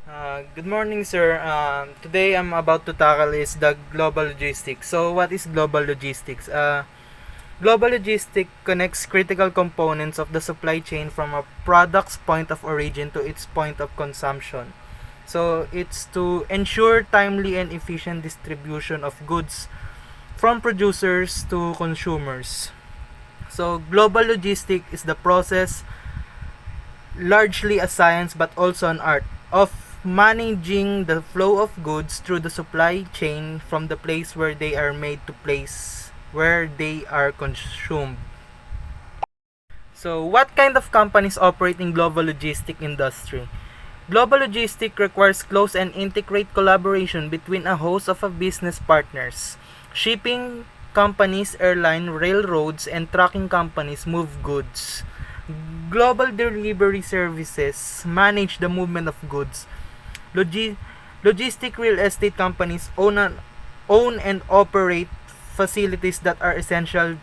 Good morning, sir. Today I'm about to tackle is the global logistics. So, what is global logistics? Global logistics connects critical components of the supply chain from a product's point of origin to its point of consumption. So, it's to ensure timely and efficient distribution of goods from producers to consumers. So, global logistics is the process, largely a science but also an art, of managing the flow of goods through the supply chain from the place where they are made to place where they are consumed. So, what kind of companies operate in global logistic industry? Global logistic requires close and integrated collaboration between a host of business partners. Shipping companies, airline, railroads, and trucking companies move goods. Global delivery services manage the movement of goods. Logi- Logistic real estate companies own and operate facilities that are essential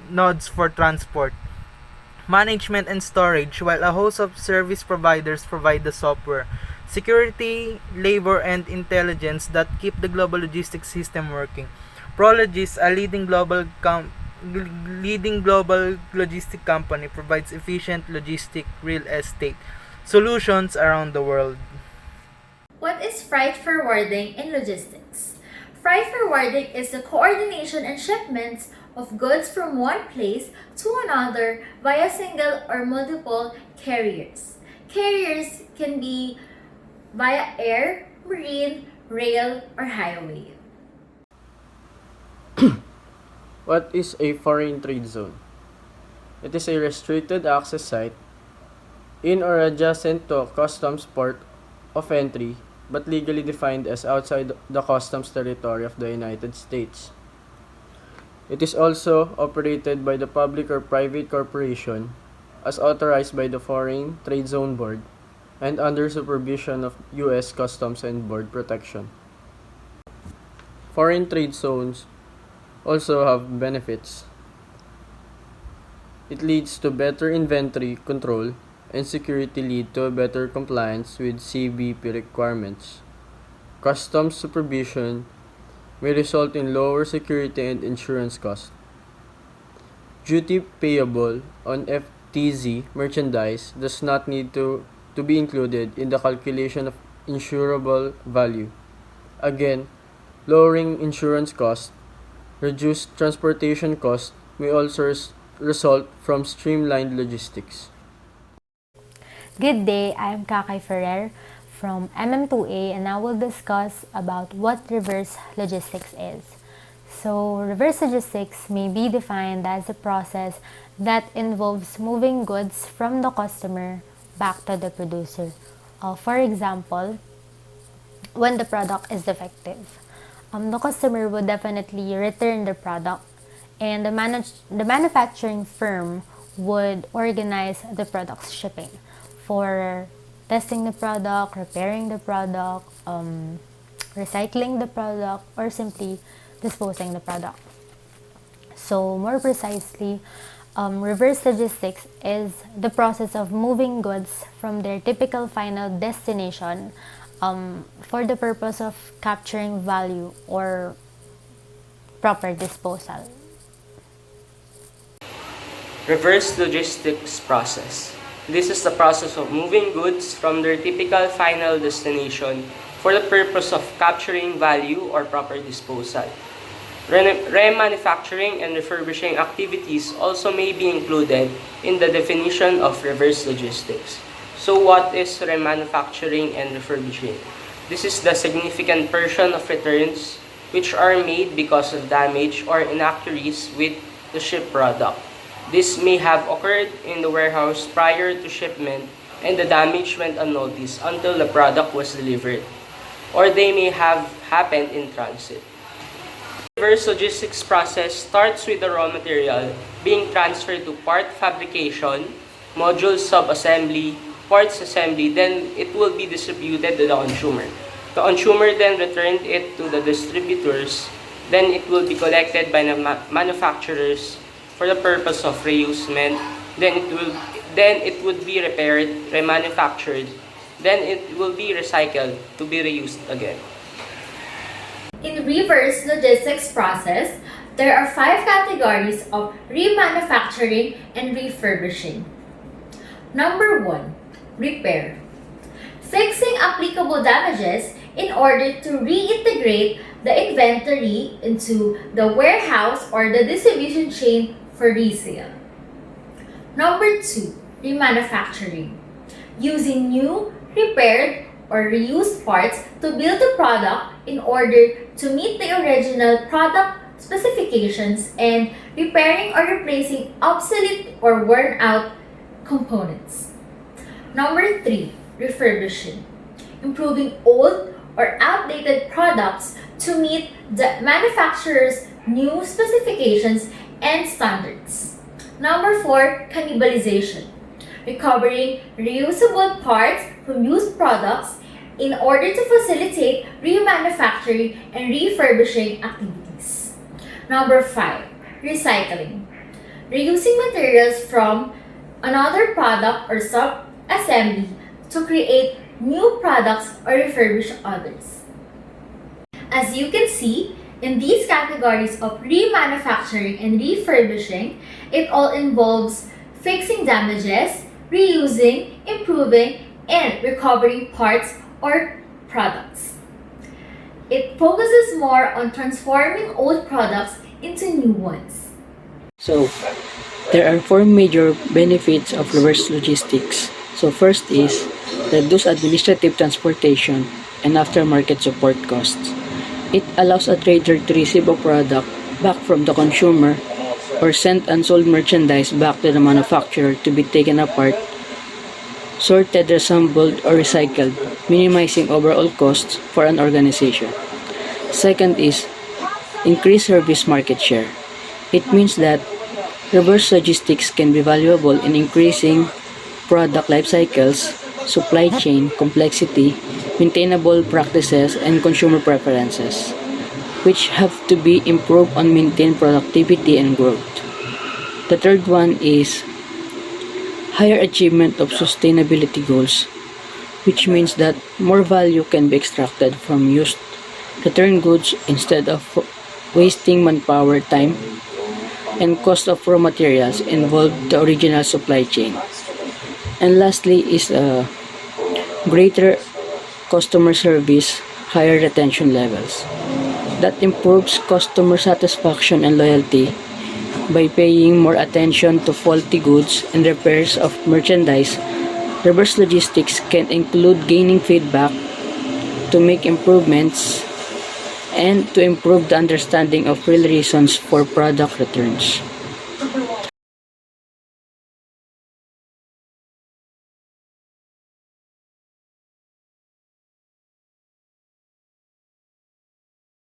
nodes for transport, management, and storage, while a host of service providers provide the software, security, labor, and intelligence that keep the global logistics system working. Prologis, a leading global logistic company, provides efficient logistic real estate solutions around the world. What is freight forwarding in logistics? Freight forwarding is the coordination and shipments of goods from one place to another via single or multiple carriers. Carriers can be via air, marine, rail, or highway. What is a foreign trade zone? It is a restricted access site in or adjacent to a customs port of entry but legally defined as outside the customs territory of the United States. It is also operated by the public or private corporation as authorized by the Foreign Trade Zone Board and under supervision of U.S. Customs and Border Protection. Foreign trade zones also have benefits. It leads to better inventory control and security lead to a better compliance with CBP requirements. Customs supervision may result in lower security and insurance costs. Duty payable on FTZ merchandise does not need to be included in the calculation of insurable value. Again, lowering insurance costs, reduced transportation costs may also result from streamlined logistics. Good day, I'm Kakay Ferrer from MM2A and I will discuss about what reverse logistics is. So, reverse logistics may be defined as a process that involves moving goods from the customer back to the producer. For example, when the product is defective, the customer would definitely return the product and the manufacturing firm would organize the product's shipping for testing the product, repairing the product, recycling the product, or simply disposing the product. So, more precisely, reverse logistics is the process of moving goods from their typical final destination for the purpose of capturing value or proper disposal. Reverse logistics process. This is the process of moving goods from their typical final destination for the purpose of capturing value or proper disposal. Remanufacturing and refurbishing activities also may be included in the definition of reverse logistics. So what is remanufacturing and refurbishing? This is the significant portion of returns which are made because of damage or inaccuracies with the shipped product. This may have occurred in the warehouse prior to shipment and the damage went unnoticed until the product was delivered, or they may have happened in transit. The reverse logistics process starts with the raw material being transferred to part fabrication, module sub-assembly, parts assembly, then it will be distributed to the consumer. The consumer then returned it to the distributors, then it will be collected by the manufacturers for the purpose of reusement, then it would be repaired, remanufactured, then it will be recycled to be reused again. In reverse logistics process, there are 5 categories of remanufacturing and refurbishing. Number 1, repair. Fixing applicable damages in order to reintegrate the inventory into the warehouse or the distribution chain for resale. Number 2, remanufacturing. Using new, repaired, or reused parts to build the product in order to meet the original product specifications and repairing or replacing obsolete or worn out components. Number 3, refurbishing. Improving old or outdated products to meet the manufacturer's new specifications and standards. Number 4, cannibalization. Recovering reusable parts from used products in order to facilitate remanufacturing and refurbishing activities. Number 5, recycling. Reusing materials from another product or sub-assembly to create new products or refurbish others. As you can see, in these categories of remanufacturing and refurbishing, it all involves fixing damages, reusing, improving, and recovering parts or products. It focuses more on transforming old products into new ones. So, there are 4 major benefits of reverse logistics. So, first is reduce administrative transportation and aftermarket support costs. It allows a trader to receive a product back from the consumer or send unsold merchandise back to the manufacturer to be taken apart, sorted, reassembled, or recycled, minimizing overall costs for an organization. Second is increase service market share. It means that reverse logistics can be valuable in increasing product life cycles, supply chain complexity, maintainable practices, and consumer preferences, which have to be improved on maintain productivity and growth. The third one is higher achievement of sustainability goals, which means that more value can be extracted from used return goods instead of wasting manpower, time, and cost of raw materials involved the original supply chain. And lastly is greater customer service, higher retention levels. That improves customer satisfaction and loyalty by paying more attention to faulty goods and repairs of merchandise. Reverse logistics can include gaining feedback to make improvements and to improve the understanding of real reasons for product returns.